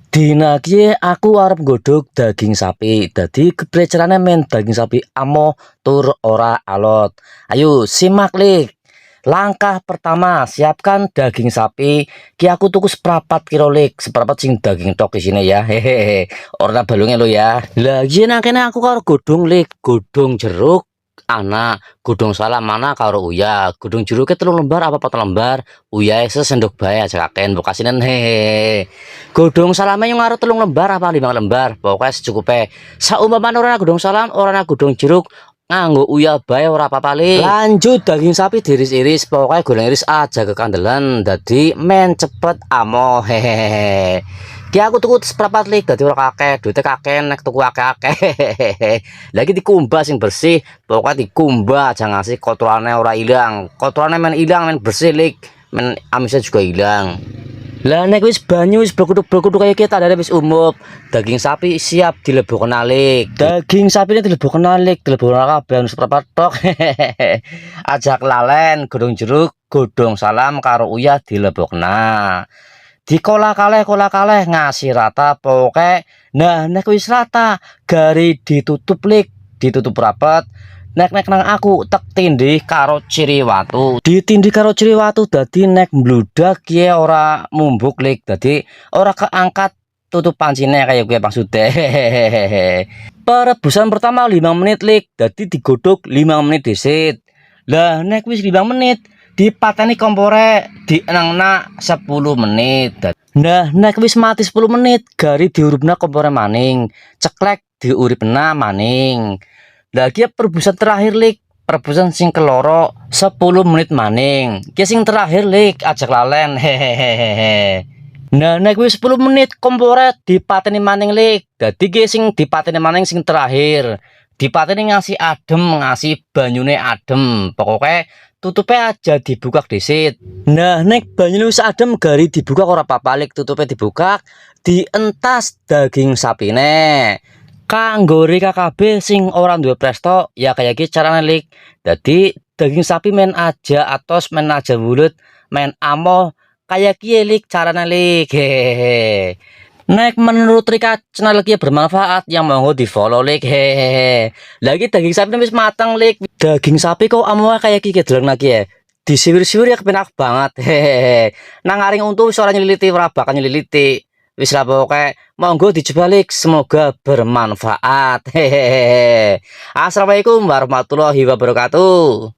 Dina iki aku arep nggodhog daging sapi. Dadi geprecerane men daging sapi amo tur ora alot. Ayo simak lik. Langkah pertama, siapkan daging sapi. Ki aku tuku seprapat kilo lik, seprapat sing daging tok isine ya. Hehehe. Ora balunge lo ya. Lah yen kene aku karo godhong lik, godhong jeruk anak, godhong salam mana karo uyah, godhong jeruke 3 lembar apa 4 lembar, uyahe sesendok bae aja kaken mbok kasinen hehehe. Godhong salame yang ngaruh 3 lembar apa 5 lembar, pokoknya secukupe. Saumpamane ora ana godhong salam, ora ana godhong jeruk, nganggo uyah bae ora apa-apa le. Lanjut daging sapi diiris-iris, pokoknya goreng iris aja kekandelan, dadi men cepet amo hehehe. Ki aku tuku seprapat lik dadi ora kakek, duite kakek nek tuku akeh-akeh. Lagi dikumbah sing bersih, pokoknya dikumbah aja ngasih kotorane ora ilang. Kotorane men ilang men bersih lik, men amisnya juga hilang. Lah nek wis banyu wis berkutuk-berkutuk kaya kita ada wis umup, daging sapi siap dilebokna lik. Daging sapine dilebokna lik, dilebokna kabeh seprapat tok. Ajak lalen, godhong jeruk, godhong salam karo uyah dilebokna. Dikolah kaleh ngasih rata poke. Nah nek wis rata gari ditutup lik, ditutup rapat. Nek nang aku tek tindih karo ciri watu, ditindih karo ciri watu dadi nek mbludak ye ora mumbuk lik, dadi ora keangkat tutup pancine kayak gue maksude. Perebusan pertama 5 menit lik, dadi digodhog 5 menit disit. Lah nek wis 5 menit dipateni kompore dienangna 10 menit. Nah nek wis mati 10 menit gari diurupna kompore maning, ceklek diuripna maning. Lah iki perebusan terakhir lik, perebusan sing keloro 10 menit maning. Ki sing terakhir lik ajak lalen hehehe. Nah nek wis 10 menit kompore dipateni maning lik, dadi ki sing dipateni maning sing terakhir. Dipateni ngasih adem, ngasih banyune adem, pokoknya tutupnya aja dibuka disit. Nah nek banyune wis adem gari dibuka ora apa-apa lik, tutupnya dibuka, dientas daging sapine. Kanggo KKB sing ora duwe presto ya kayak iki carane lik. Dadi daging sapi men aja atos, men aja bulut, men amo kayak iki lik carane lik. Hehehe. Nek menurut Rika channel iki bermanfaat yang monggo di follow lik hehehe. Lagi daging sapi wis mateng lik. Daging sapi kok amo kayak iki deleng lagi ya. Disiwir-siwir ya kepenak banget hehehe. Nang aring untu wis ora nyeliti, ora bakal nyeliti. Wis lah pokoke monggo dicoba lik, semoga bermanfaat hehehe. Assalamualaikum warahmatullahi wabarakatuh.